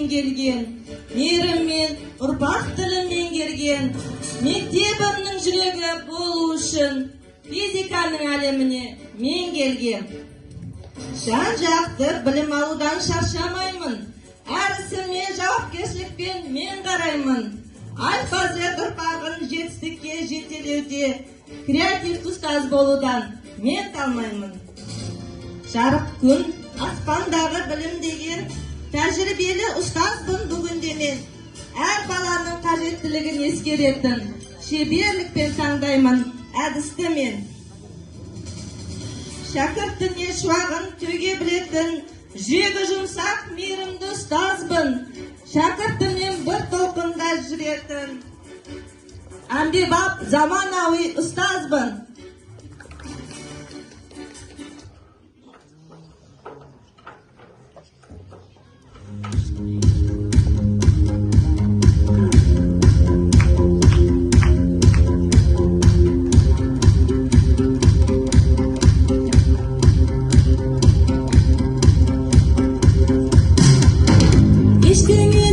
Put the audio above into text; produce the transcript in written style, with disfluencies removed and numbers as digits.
келген, мейіріммен, ұрпақ тілін меңгерген, мектебімнің жүрегі болу үшін физиканың әлеміне мен келгем. Жан-жақты білім алудан шаршамаймын, әр ісіме жауапкершілікпен мен қараймын. Аль-Фа-З ұрпағын жетістікке жетелеуде креатив ұстаз болудан мен талмаймын. Жарық күн, аспандағы білім деген тәжірибелі ұстазбын бүгінде мен. Әр баланың қажеттілігін ескеретін шеберлікпен таңдаймын әдісті мен. Шәкіртіне шуағын төге білетін жүрегі жұмсақ мейірімді ұстазбын. Шәкіртімен бір толқында жүретін әмбебап заманауи ұстазбын. Eşliğine